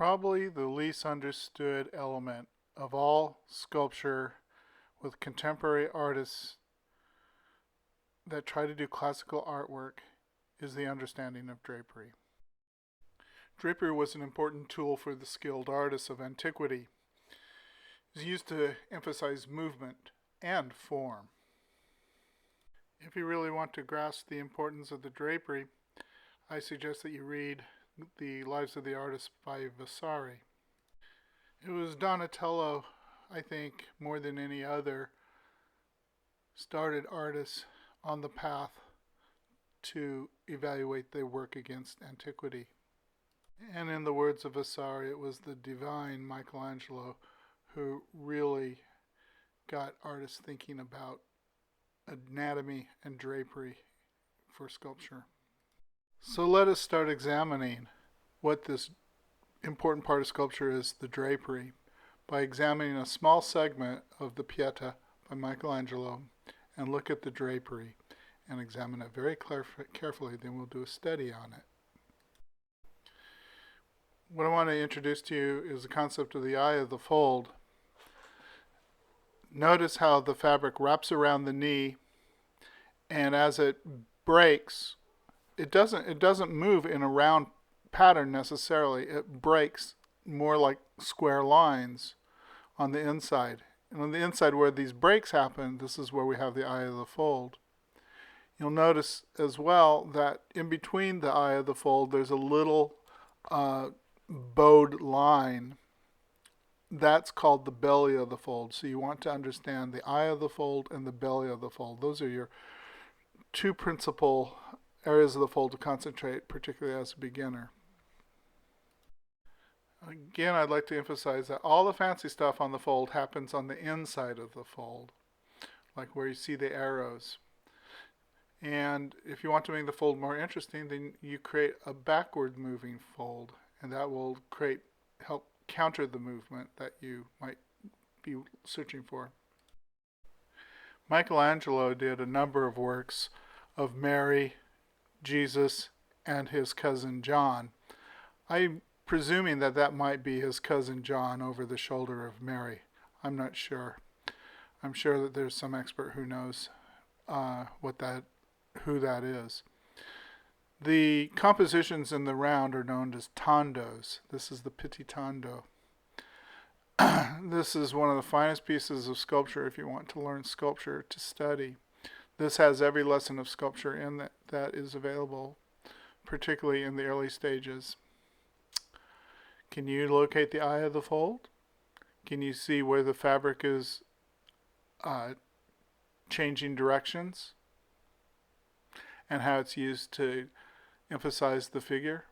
Probably the least understood element of all sculpture with contemporary artists that try to do classical artwork is the understanding of drapery. Drapery was an important tool for the skilled artists of antiquity. It was used to emphasize movement and form. If you really want to grasp the importance of the drapery, I suggest that you read The Lives of the Artists by Vasari. It was Donatello, I think, more than any other, started artists on the path to evaluate their work against antiquity. And in the words of Vasari, it was the divine Michelangelo who really got artists thinking about anatomy and drapery for sculpture. So let us start examining what this important part of sculpture is, the drapery, by examining a small segment of the Pieta by Michelangelo and look at the drapery and examine it very carefully. Then we'll do a study on it. What I want to introduce to you is the concept of the eye of the fold. Notice how the fabric wraps around the knee, and as it breaks, it doesn't move in a round pattern necessarily. It breaks more like square lines on the inside. And on the inside where these breaks happen, this is where we have the eye of the fold. You'll notice as well that in between the eye of the fold, there's a little bowed line. That's called the belly of the fold. So you want to understand the eye of the fold and the belly of the fold. Those are your two principal areas of the fold to concentrate, particularly as a beginner. Again, I'd like to emphasize that all the fancy stuff on the fold happens on the inside of the fold, like where you see the arrows. And if you want to make the fold more interesting, then you create a backward moving fold, and that will help counter the movement that you might be searching for. Michelangelo did a number of works of Mary, Jesus, and his cousin John. I'm presuming that might be his cousin John over the shoulder of Mary. I'm not sure. I'm sure that there's some expert who knows who that is. The compositions in the round are known as tandos. This is the petit tando. This is one of the finest pieces of sculpture if you want to learn sculpture to study. This has every lesson of sculpture in that is available, particularly in the early stages. Can you locate the eye of the fold? Can you see where the fabric is changing directions and how it's used to emphasize the figure?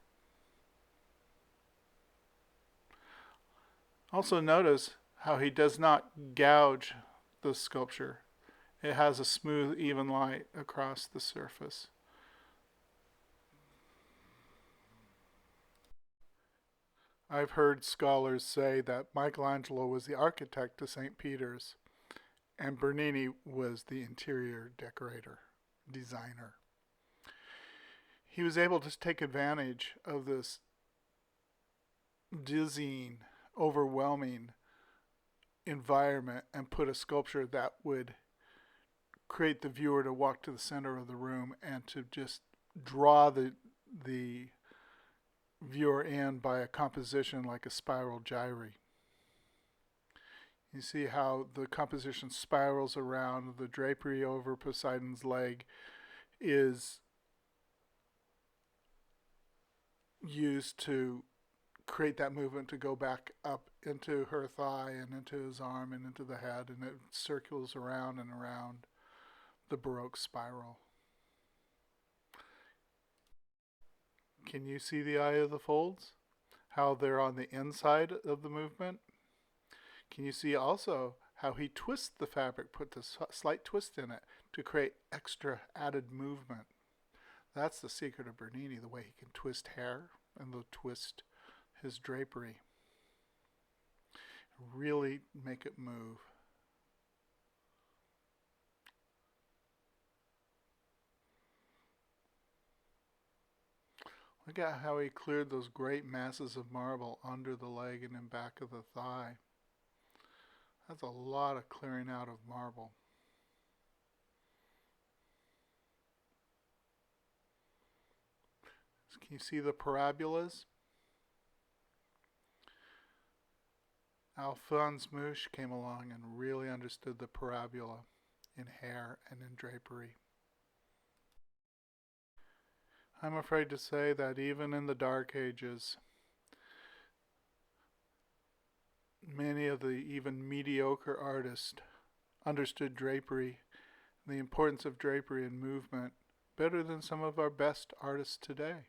Also notice how he does not gouge the sculpture. It has a smooth, even line across the surface. I've heard scholars say that Michelangelo was the architect to St. Peter's and Bernini was the interior designer. He was able to take advantage of this dizzying, overwhelming environment and put a sculpture that would create the viewer to walk to the center of the room and to just draw the viewer in by a composition like a spiral gyre. You see how the composition spirals around. The drapery over Poseidon's leg is used to create that movement to go back up into her thigh and into his arm and into the head, and it circles around and around the Baroque spiral. Can you see the eye of the folds? How they're on the inside of the movement? Can you see also how he twists the fabric, put a slight twist in it to create extra added movement? That's the secret of Bernini, the way he can twist hair and twist his drapery. Really make it move. Look at how he cleared those great masses of marble under the leg and in back of the thigh. That's a lot of clearing out of marble. Can you see the parabolas? Alphonse Mouche came along and really understood the parabola in hair and in drapery. I'm afraid to say that even in the Dark Ages, many of the even mediocre artists understood drapery, the importance of drapery and movement, better than some of our best artists today.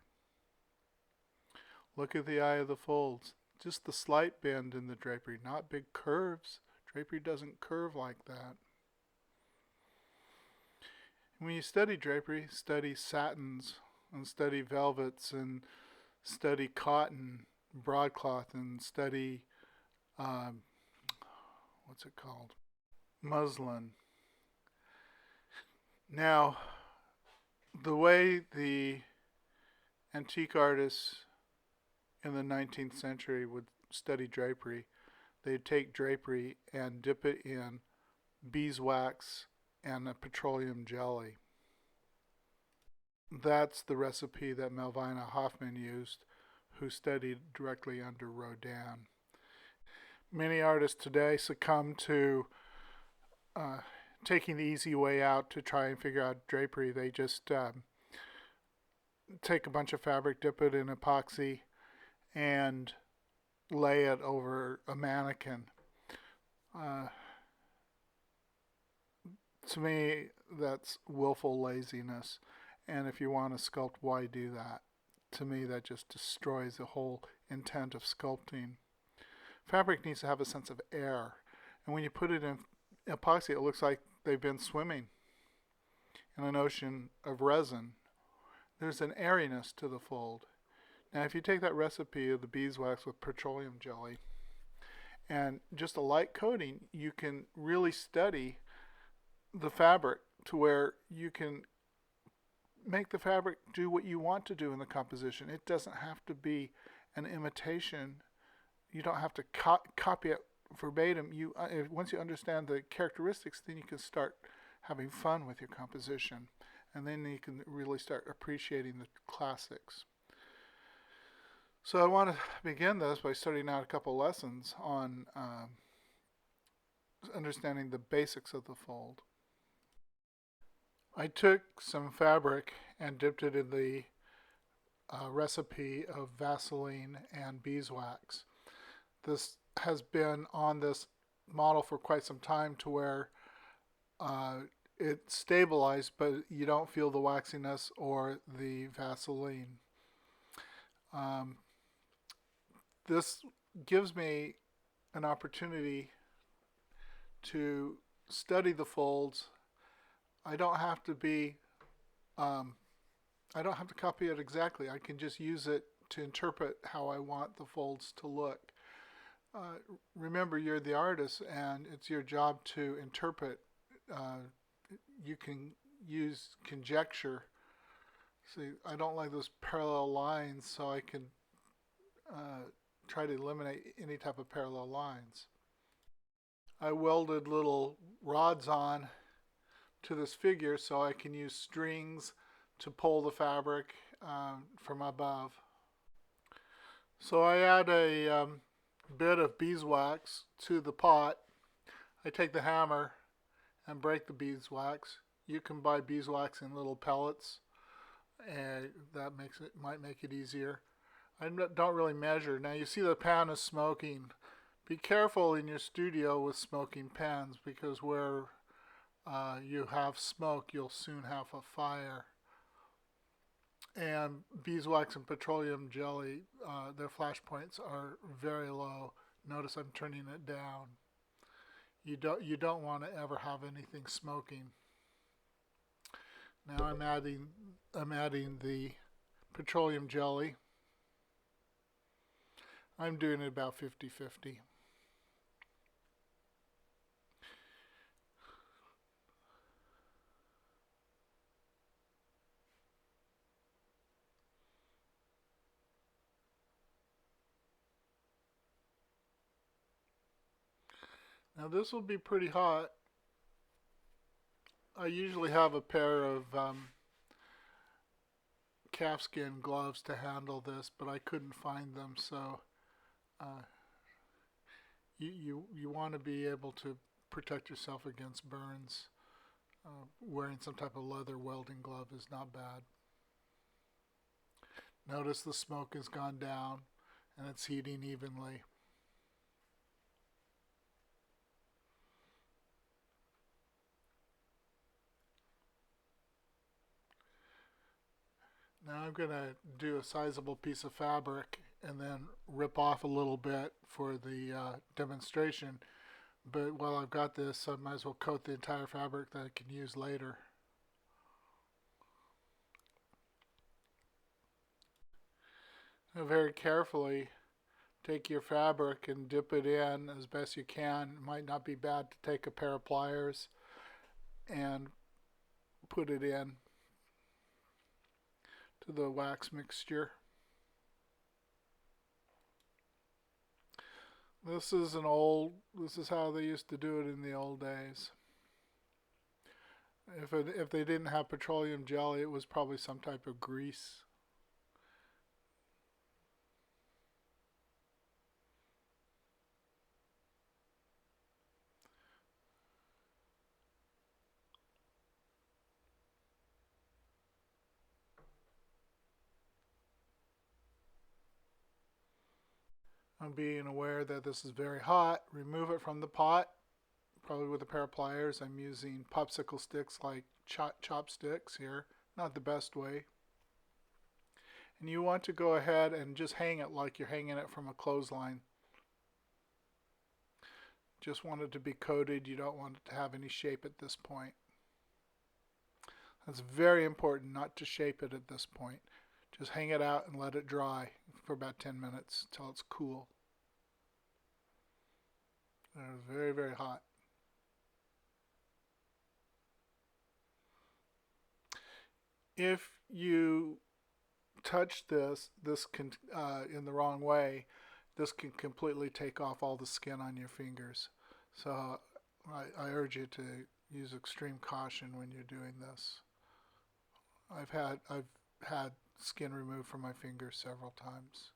Look at the eye of the folds. Just the slight bend in the drapery, not big curves. Drapery doesn't curve like that. When you study drapery, study satins and study velvets and study cotton, broadcloth, and study, what's it called? Muslin. Now, the way the antique artists in the 19th century would study drapery, they'd take drapery and dip it in beeswax and a petroleum jelly. That's the recipe that Melvina Hoffman used, who studied directly under Rodin. Many artists today succumb to taking the easy way out to try and figure out drapery. They just take a bunch of fabric, dip it in epoxy, and lay it over a mannequin. To me, that's willful laziness. And if you want to sculpt, why do that? To me, that just destroys the whole intent of sculpting. Fabric needs to have a sense of air. And when you put it in epoxy, it looks like they've been swimming in an ocean of resin. There's an airiness to the fold. Now, if you take that recipe of the beeswax with petroleum jelly and just a light coating, you can really study the fabric to where you can make the fabric do what you want to do in the composition. It doesn't have to be an imitation. You don't have to copy it verbatim. Once you understand the characteristics, then you can start having fun with your composition. And then you can really start appreciating the classics. So I want to begin this by starting out a couple lessons on understanding the basics of the fold. I took some fabric and dipped it in the recipe of Vaseline and beeswax. This has been on this model for quite some time to where it's stabilized, but you don't feel the waxiness or the Vaseline. This gives me an opportunity to study the folds. I don't have to copy it exactly. I can just use it to interpret how I want the folds to look. Remember, you're the artist, and it's your job to interpret. You can use conjecture. See, I don't like those parallel lines, so I can try to eliminate any type of parallel lines. I welded little rods on to this figure so I can use strings to pull the fabric from above. So I add a bit of beeswax to the pot. I take the hammer and break the beeswax. You can buy beeswax in little pellets, and that might make it easier. I don't really measure. Now you see the pan is smoking. Be careful in your studio with smoking pans, because where you have smoke, you'll soon have a fire. And beeswax and petroleum jelly, their flash points are very low. Notice I'm turning it down. You don't want to ever have anything smoking. Now I'm adding the petroleum jelly. I'm doing it about 50-50. Now this will be pretty hot. I usually have a pair of calfskin gloves to handle this, but I couldn't find them, so uh, you want to be able to protect yourself against burns. Wearing some type of leather welding glove is not bad. Notice the smoke has gone down and it's heating evenly. Now I'm going to do a sizable piece of fabric and then rip off a little bit for the demonstration. But while I've got this, I might as well coat the entire fabric that I can use later. Now very carefully take your fabric and dip it in as best you can. It might not be bad to take a pair of pliers and put it in to the wax mixture. This is how they used to do it in the old days. If they didn't have petroleum jelly, it was probably some type of grease. I'm being aware that this is very hot. Remove it from the pot, probably with a pair of pliers. I'm using popsicle sticks like chopsticks here. Not the best way. And you want to go ahead and just hang it like you're hanging it from a clothesline. Just want it to be coated. You don't want it to have any shape at this point. It's very important not to shape it at this point. Just hang it out and let it dry for about 10 minutes until it's cool. It's very, very hot. If you touch this can in the wrong way, this can completely take off all the skin on your fingers. So I urge you to use extreme caution when you're doing this. I've had skin removed from my fingers several times.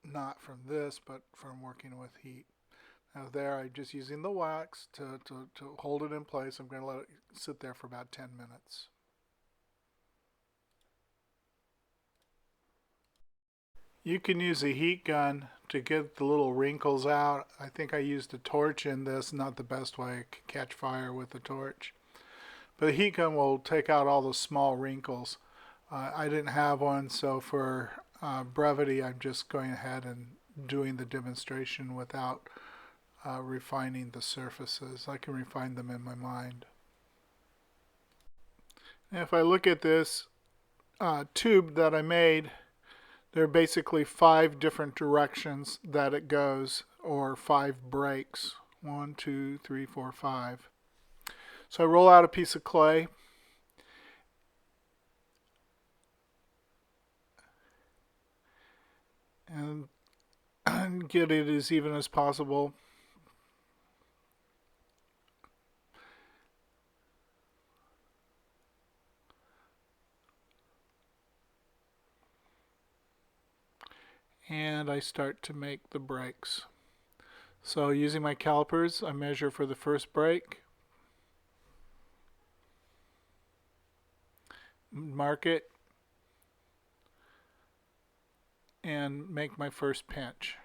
Not from this, but from working with heat. Now there, I'm just using the wax to hold it in place. I'm going to let it sit there for about 10 minutes. You can use a heat gun to get the little wrinkles out. I think I used a torch in this, not the best way to catch fire with a torch. But the heat gun will take out all the small wrinkles. I didn't have one, so for brevity, I'm just going ahead and doing the demonstration without refining the surfaces. I can refine them in my mind. And if I look at this tube that I made, there are basically 5 different directions that it goes, or 5 breaks. 1, 2, 3, 4, 5. So I roll out a piece of clay. And get it as even as possible. And I start to make the breaks. So using my calipers, I measure for the first break, mark it, and make my first pinch.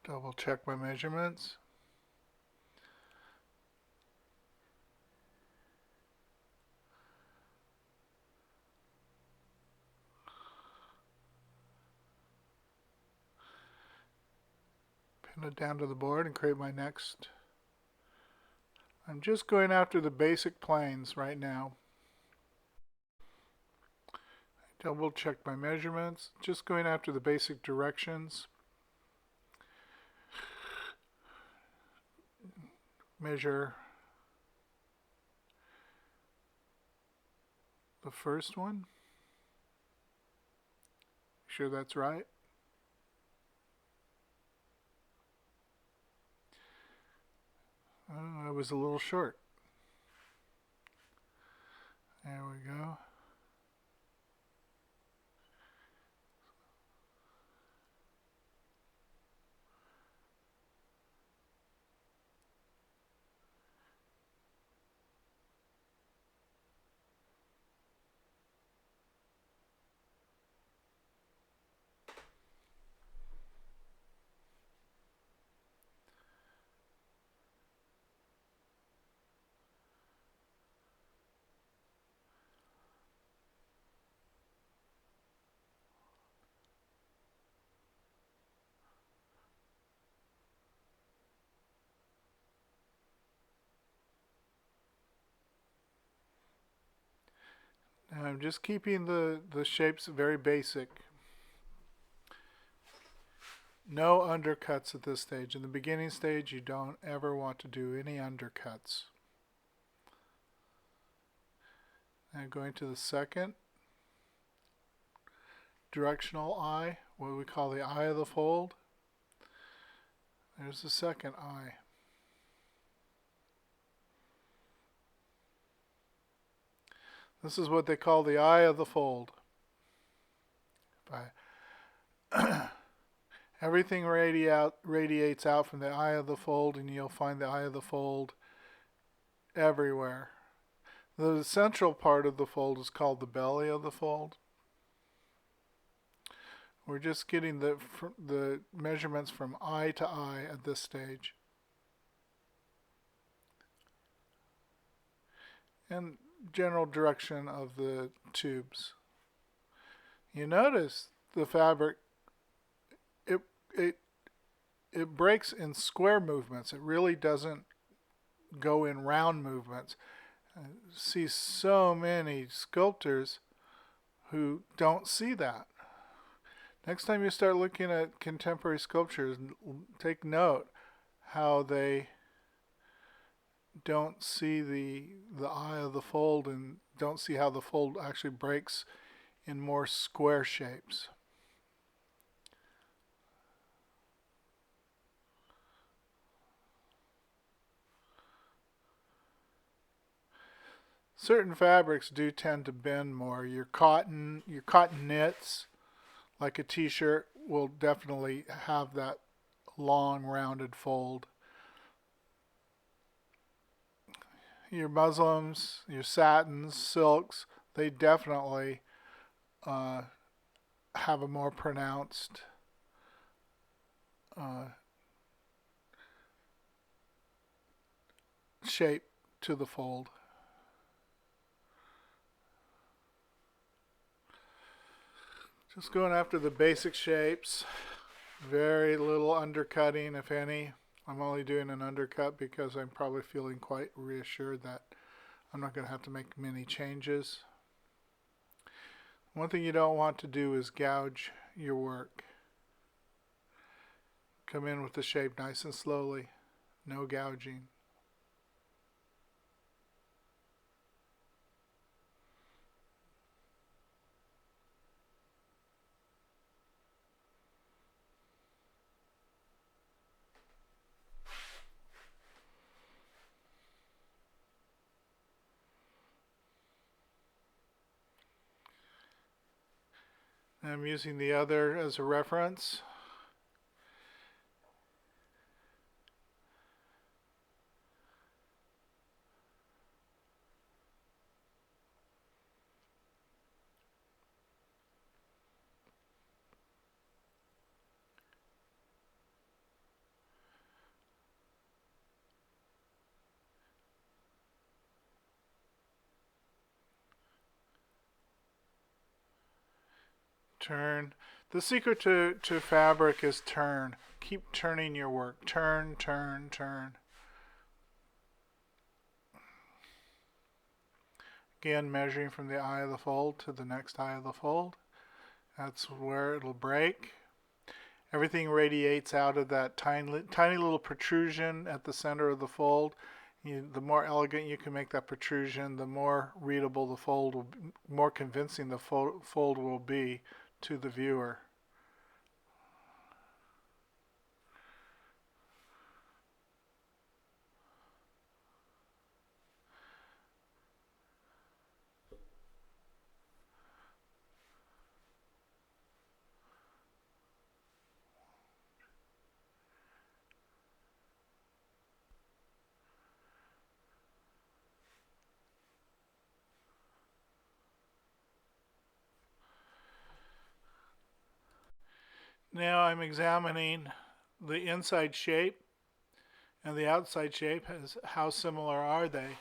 Double check my measurements. Pin it down to the board and create my next. I'm just going after the basic planes right now. Double check my measurements. Just going after the basic directions. Measure the first one. Sure that's right. I was a little short. There we go. And I'm just keeping the shapes very basic. No undercuts at this stage. In the beginning stage, you don't ever want to do any undercuts. And going to the second directional eye, what we call the eye of the fold. There's the second eye. This is what they call the eye of the fold. Everything radiates out from the eye of the fold, and you'll find the eye of the fold everywhere. The central part of the fold is called the belly of the fold. We're just getting the measurements from eye to eye at this stage. And general direction of the tubes. You notice the fabric, it breaks in square movements. It really doesn't go in round movements. I see so many sculptors who don't see that. Next time you start looking at contemporary sculptures, take note how they don't see the eye of the fold and don't see how the fold actually breaks in more square shapes. Certain fabrics do tend to bend more. Your cotton knits, like a t-shirt, will definitely have that long rounded fold. Your muslins, your satins, silks, they definitely have a more pronounced shape to the fold. Just going after the basic shapes. Very little undercutting, if any. I'm only doing an undercut because I'm probably feeling quite reassured that I'm not going to have to make many changes. One thing you don't want to do is gouge your work. Come in with the shape nice and slowly. No gouging. I'm using the other as a reference. Turn. The secret to fabric is turn. Keep turning your work. Turn, turn, turn. Again, measuring from the eye of the fold to the next eye of the fold. That's where it'll break. Everything radiates out of that tiny little protrusion at the center of the fold. The more elegant you can make that protrusion, the more readable the fold will be, more convincing the fold will be to the viewer. Now I'm examining the inside shape and the outside shape. How similar are they?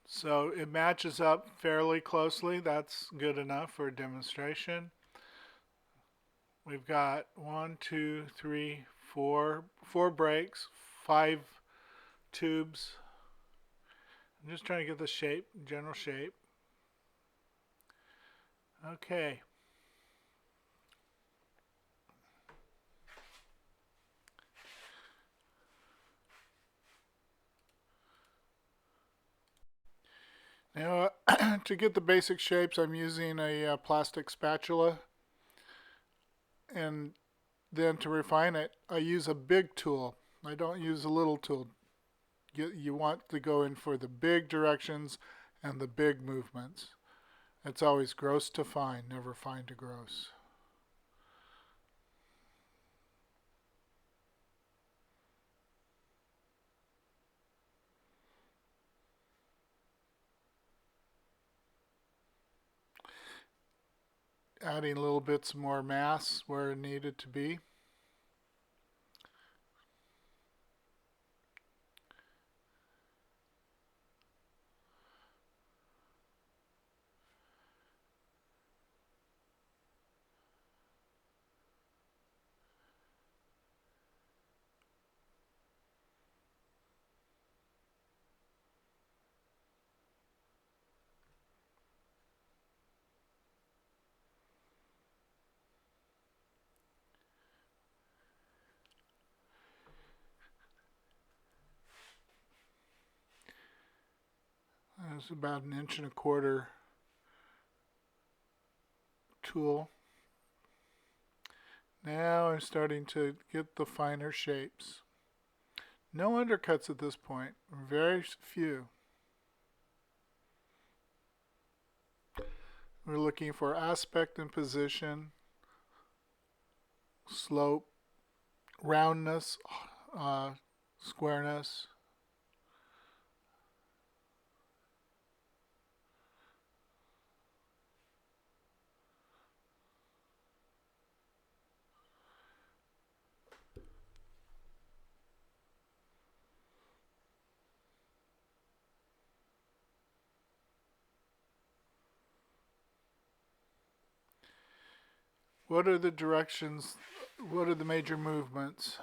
So it matches up fairly closely. That's good enough for a demonstration. We've got 1, 2, 3, 4 breaks, 5 tubes. I'm just trying to get the shape, general shape. Okay. Now, to get the basic shapes, I'm using a plastic spatula. And then to refine it, I use a big tool. I don't use a little tool. You want to go in for the big directions and the big movements. It's always gross to fine, never fine to gross. Adding little bits more mass where it needed to be. It's about 1.25 inch tool. Now I'm starting to get the finer shapes. No undercuts at this point, very few. We're looking for aspect and position, slope, roundness, squareness. What are the directions? What are the major movements?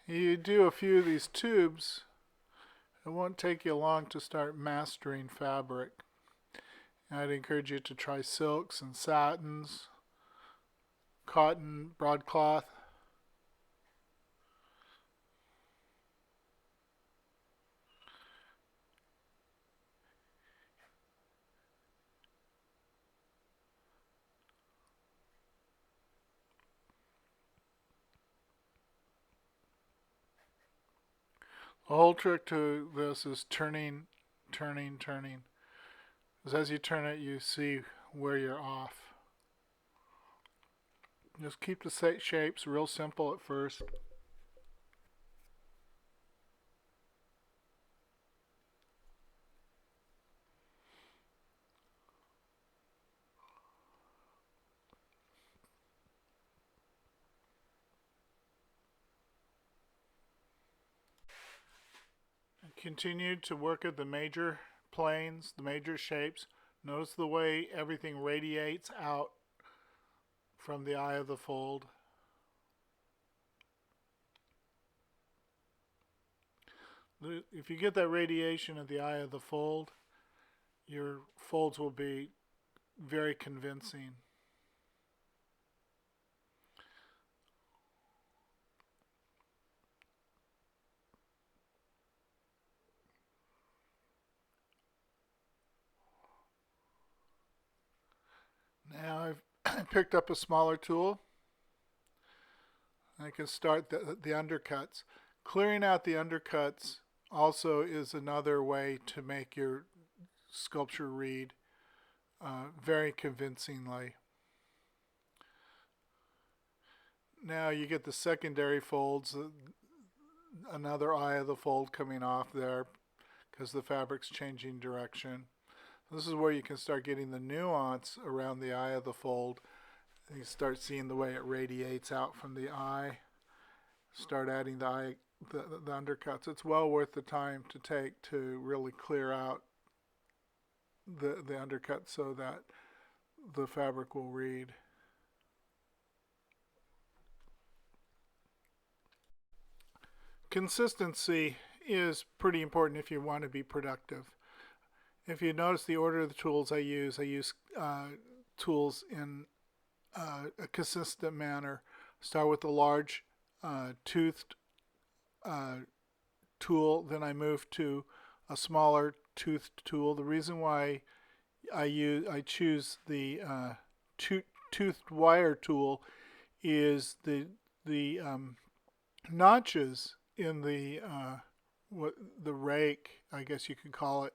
You do a few of these tubes, it won't take you long to start mastering fabric. I'd encourage you to try silks and satins, cotton, broadcloth. The whole trick to this is turning, turning, turning. Because as you turn it, you see where you're off. Just keep the shapes real simple at first. And continue to work at the major planes, the major shapes, Notice the way everything radiates out from the eye of the fold. If you get that radiation at the eye of the fold, your folds will be very convincing. Now I've picked up a smaller tool. I can start the undercuts. Clearing out the undercuts also is another way to make your sculpture read very convincingly. Now you get the secondary folds, another eye of the fold coming off there because the fabric's changing direction. This is where you can start getting the nuance around the eye of the fold. You start seeing the way it radiates out from the eye. Start adding the undercuts. It's well worth the time to take to really clear out the undercut so that the fabric will read. Consistency is pretty important if you want to be productive. If you notice the order of the tools I use tools in a consistent manner. Start with the large toothed tool, then I move to a smaller toothed tool. The reason why I choose the toothed wire tool is the notches in the rake, I guess you could call it,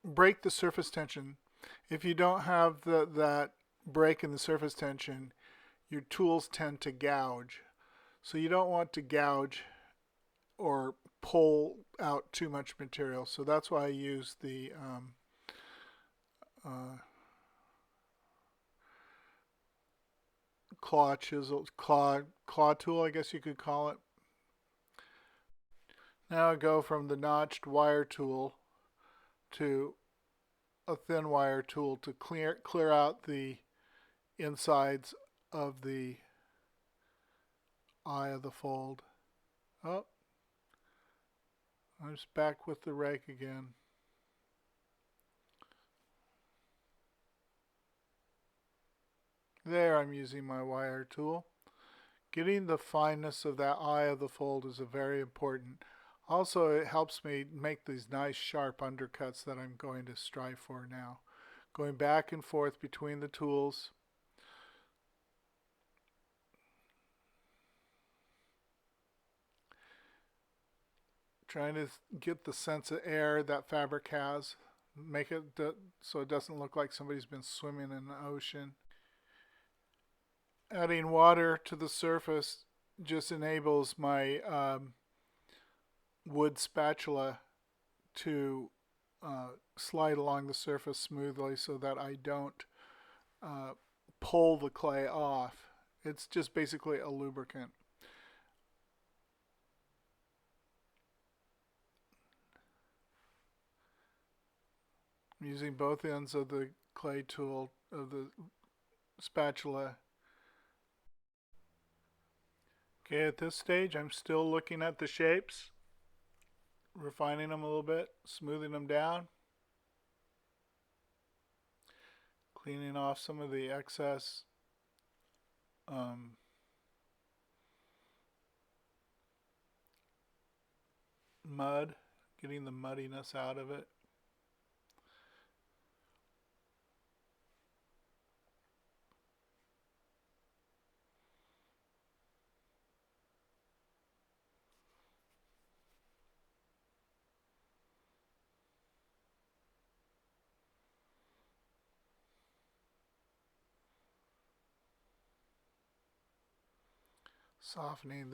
break the surface tension. If you don't have that break in the surface tension, your tools tend to gouge. So you don't want to gouge or pull out too much material. So that's why I use the claw tool, I guess you could call it. Now I go from the notched wire tool to a thin wire tool to clear out the insides of the eye of the fold. Oh, I'm just back with the rake again. There, I'm using my wire tool. Getting the fineness of that eye of the fold is very important. Also, it helps me make these nice sharp undercuts that I'm going to strive for now. Going back and forth between the tools. Trying to get the sense of air that fabric has. Make it so it doesn't look like somebody's been swimming in the ocean. Adding water to the surface just enables my wood spatula to slide along the surface smoothly so that I don't pull the clay off. It's just basically a lubricant. I'm using both ends of the clay tool, of the spatula. Okay, at this stage I'm still looking at the shapes, refining them a little bit, smoothing them down, cleaning off some of the excess mud, getting the muddiness out of it. Softening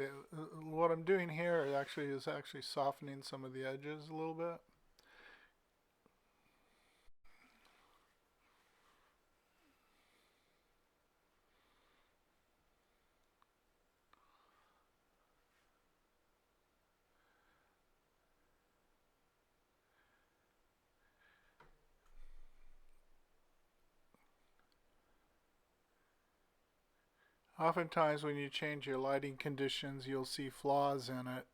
what I'm doing here is actually softening some of the edges a little bit. Oftentimes when you change your lighting conditions, you'll see flaws in it,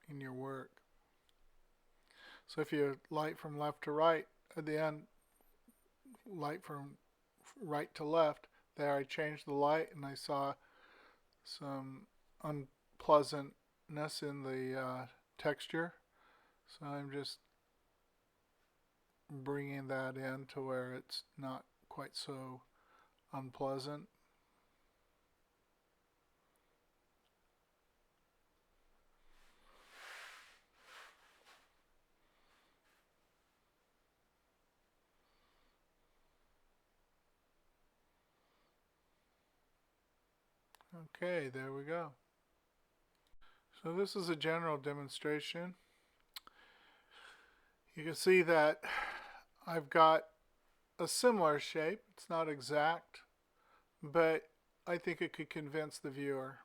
in your work. So if you light from left to right, at the end, light from right to left, there I changed the light and I saw some unpleasantness in the texture. So I'm just bringing that in to where it's not quite so unpleasant. Okay, there we go. So this is a general demonstration. You can see that I've got a similar shape. It's not exact, but I think it could convince the viewer.